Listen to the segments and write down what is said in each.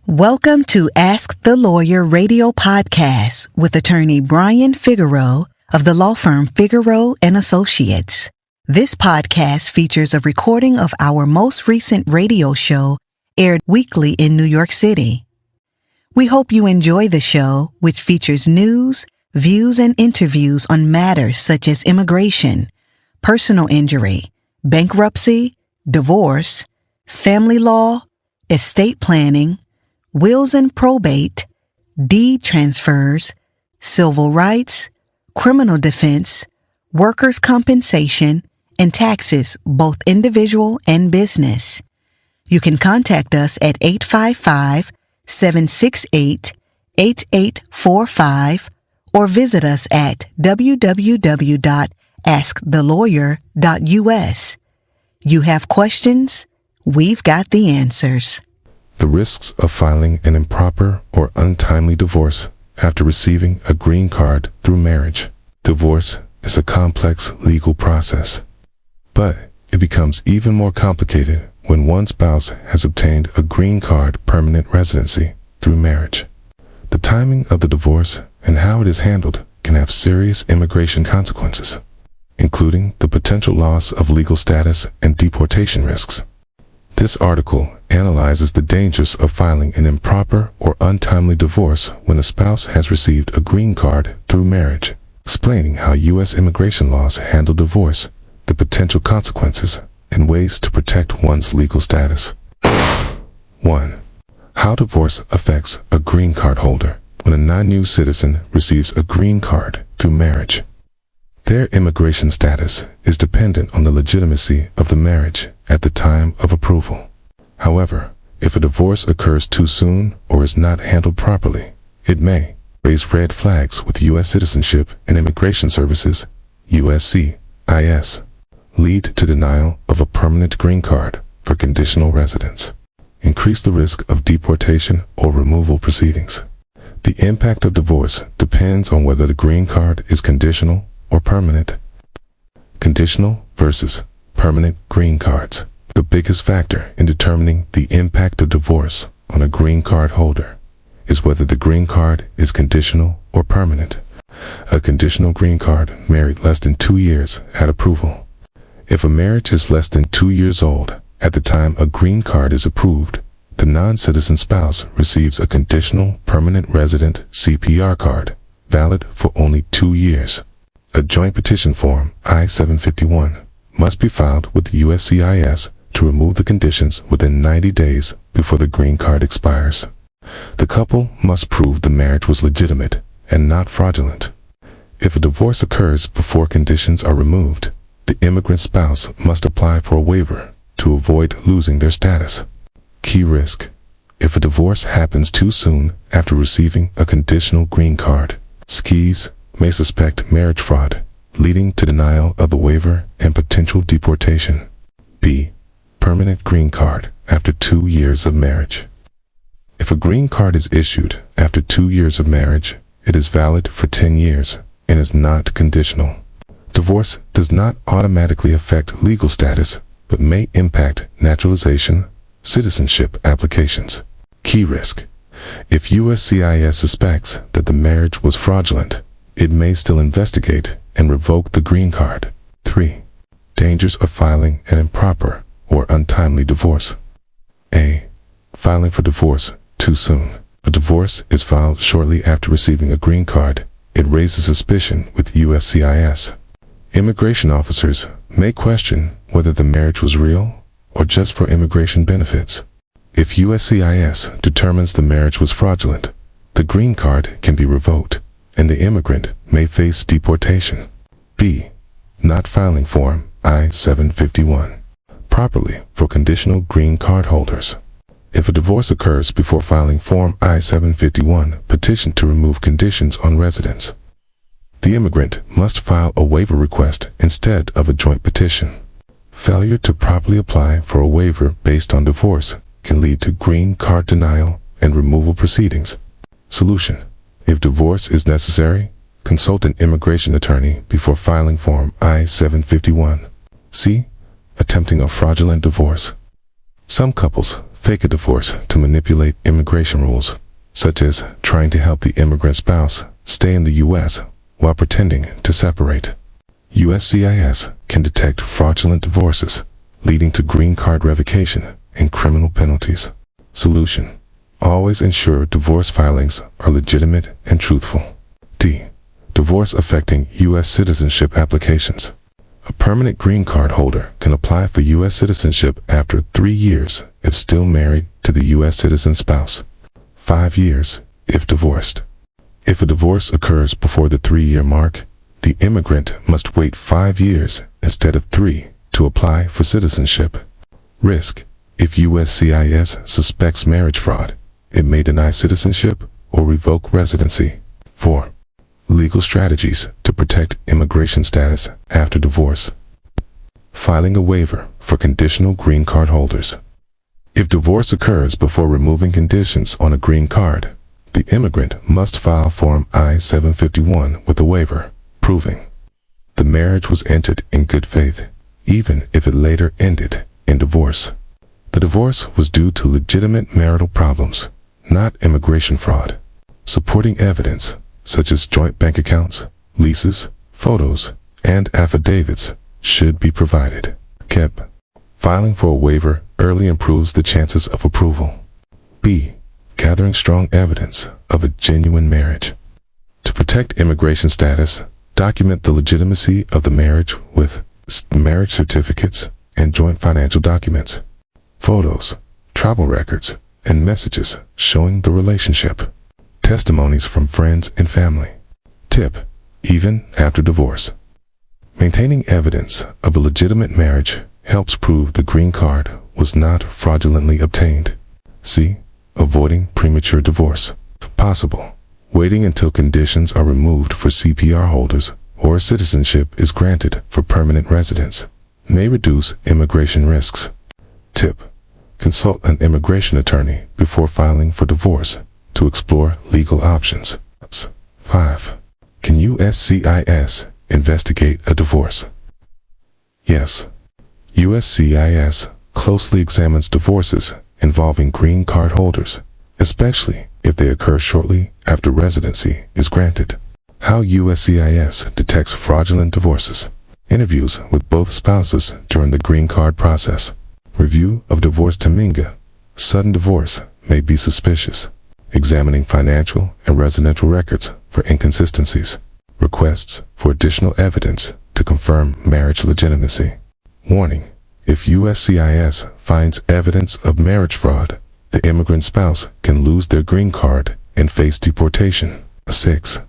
Welcome to Ask the Lawyer radio podcast with attorney Brian Figeroux of the law firm Figeroux Associates. This podcast features a recording of our most recent radio show aired weekly in New York City. We hope you enjoy the show, which features news, views, and interviews on matters such as immigration, personal injury, bankruptcy, divorce, family law, estate planning, wills and probate, deed transfers, civil rights, criminal defense, workers' compensation, and taxes, both individual and business. You can contact us at 855-768-8845 or visit us at www.askthelawyer.us. You have questions? We've got the answers. The risks of filing an improper or untimely divorce after receiving a green card through marriage. Divorce is a complex legal process, but it becomes even more complicated when one spouse has obtained a green card permanent residency through marriage. The timing of the divorce and how it is handled can have serious immigration consequences, including the potential loss of legal status and deportation risks. This article analyzes the dangers of filing an improper or untimely divorce when a spouse has received a green card through marriage, explaining how U.S. immigration laws handle divorce, the potential consequences, and ways to protect one's legal status. 1. How divorce affects a green card holder when a non-U.S. citizen receives a green card through marriage. Their immigration status is dependent on the legitimacy of the marriage at the time of approval. However, if a divorce occurs too soon or is not handled properly, it may raise red flags with U.S. Citizenship and Immigration Services, USCIS, lead to denial of a permanent green card for conditional residence, increase the risk of deportation or removal proceedings. The impact of divorce depends on whether the green card is conditional or permanent. Conditional versus permanent green cards. The biggest factor in determining the impact of divorce on a green card holder is whether the green card is conditional or permanent. A conditional green card married less than 2 years at approval. If a marriage is less than 2 years old at the time a green card is approved, the non-citizen spouse receives a conditional permanent resident CPR card, valid for only 2 years. A joint petition form, I-751, must be filed with the USCIS to remove the conditions within 90 days before the green card expires. The couple must prove the marriage was legitimate and not fraudulent. If a divorce occurs before conditions are removed, the immigrant spouse must apply for a waiver to avoid losing their status. Key risk. If a divorce happens too soon after receiving a conditional green card, SCIS may suspect marriage fraud, leading to denial of the waiver and potential deportation. B. Permanent green card after 2 years of marriage. If a green card is issued after 2 years of marriage, it is valid for 10 years and is not conditional. Divorce does not automatically affect legal status, but may impact naturalization, citizenship applications. Key risk. If USCIS suspects that the marriage was fraudulent, it may still investigate and revoke the green card. 3. Dangers of filing an improper or untimely divorce. A. Filing for divorce too soon. If a divorce is filed shortly after receiving a green card, it raises suspicion with USCIS. Immigration officers may question whether the marriage was real or just for immigration benefits. If USCIS determines the marriage was fraudulent, the green card can be revoked, and the immigrant may face deportation. B. Not filing Form I-751 properly for conditional green card holders. If a divorce occurs before filing Form I-751 petition to remove conditions on residence, the immigrant must file a waiver request instead of a joint petition. Failure to properly apply for a waiver based on divorce can lead to green card denial and removal proceedings. Solution. If divorce is necessary, consult an immigration attorney before filing Form I-751. C. Attempting a fraudulent divorce. Some couples fake a divorce to manipulate immigration rules, such as trying to help the immigrant spouse stay in the U.S. while pretending to separate. USCIS can detect fraudulent divorces, leading to green card revocation and criminal penalties. Solution: always ensure divorce filings are legitimate and truthful. D. Divorce affecting U.S. citizenship applications. A permanent green card holder can apply for U.S. citizenship after 3 years if still married to the U.S. citizen spouse. 5 years if divorced. If a divorce occurs before the 3-year mark, the immigrant must wait 5 years instead of 3 to apply for citizenship. Risk: if USCIS suspects marriage fraud, it may deny citizenship or revoke residency. 4. Legal strategies to protect immigration status after divorce. Filing a waiver for conditional green card holders. If divorce occurs before removing conditions on a green card, the immigrant must file Form I-751 with a waiver, proving the marriage was entered in good faith, even if it later ended in divorce. The divorce was due to legitimate marital problems, not immigration fraud. Supporting evidence, such as joint bank accounts, leases, photos, and affidavits, should be provided. KEP. Filing for a waiver early improves the chances of approval. B. Gathering strong evidence of a genuine marriage. To protect immigration status, document the legitimacy of the marriage with marriage certificates and joint financial documents, photos, travel records, and messages showing the relationship. Testimonies from friends and family. Tip: even after divorce, maintaining evidence of a legitimate marriage helps prove the green card was not fraudulently obtained. C. Avoiding premature divorce. If possible, waiting until conditions are removed for CPR holders or citizenship is granted for permanent residents may reduce immigration risks. Tip: consult an immigration attorney before filing for divorce to explore legal options. 5. Can USCIS investigate a divorce? Yes. USCIS closely examines divorces involving green card holders, especially if they occur shortly after residency is granted. How USCIS detects fraudulent divorces. Interviews with both spouses during the green card process. Review of divorce taminga. Sudden divorce may be suspicious. Examining financial and residential records for inconsistencies. Requests for additional evidence to confirm marriage legitimacy. Warning: if USCIS finds evidence of marriage fraud, the immigrant spouse can lose their green card and face deportation. 6.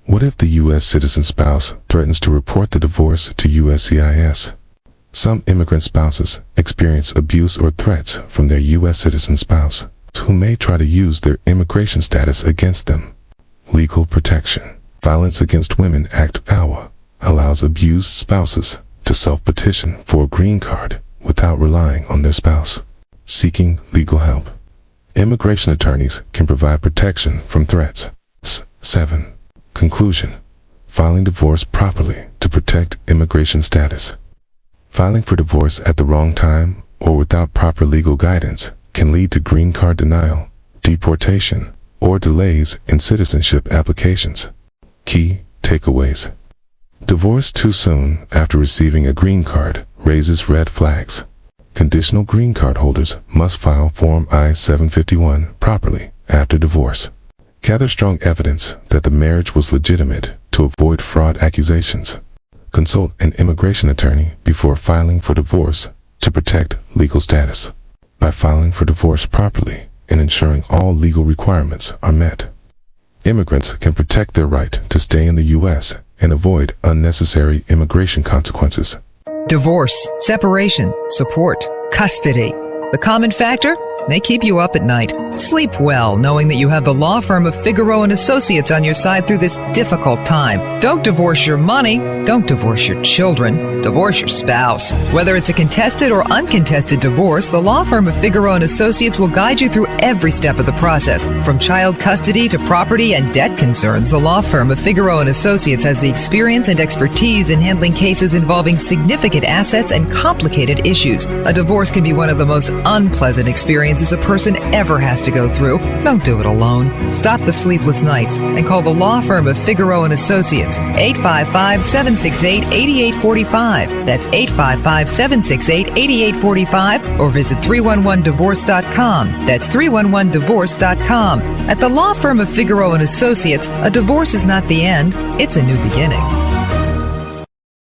What if the U.S. citizen spouse threatens to report the divorce to USCIS? Some immigrant spouses experience abuse or threats from their U.S. citizen spouse, who may try to use their immigration status against them. Legal protection. Violence Against Women Act VAWA allows abused spouses to self-petition for a green card without relying on their spouse. Seeking legal help. Immigration attorneys can provide protection from threats. 7. Conclusion. Filing divorce properly to protect immigration status. Filing for divorce at the wrong time or without proper legal guidance can lead to green card denial, deportation, or delays in citizenship applications. Key takeaways. Divorce too soon after receiving a green card raises red flags. Conditional green card holders must file Form I-751 properly after divorce. Gather strong evidence that the marriage was legitimate to avoid fraud accusations. Consult an immigration attorney before filing for divorce to protect legal status. By filing for divorce properly and ensuring all legal requirements are met, immigrants can protect their right to stay in the U.S. and avoid unnecessary immigration consequences. Divorce, separation, support, custody. The common factor? They keep you up at night. Sleep well, knowing that you have the law firm of Figeroux Associates on your side through this difficult time. Don't divorce your money. Don't divorce your children. Divorce your spouse. Whether it's a contested or uncontested divorce, the law firm of Figeroux Associates will guide you through every step of the process. From child custody to property and debt concerns, the law firm of Figeroux Associates has the experience and expertise in handling cases involving significant assets and complicated issues. A divorce can be one of the most unpleasant experiences experiences a person ever has to go through. Don't do it alone. Stop the sleepless nights and call the law firm of Figeroux Associates, 855-768-8845. That's 855-768-8845, or visit 311divorce.com. That's 311divorce.com. At the law firm of Figeroux Associates, a divorce is not the end, it's a new beginning.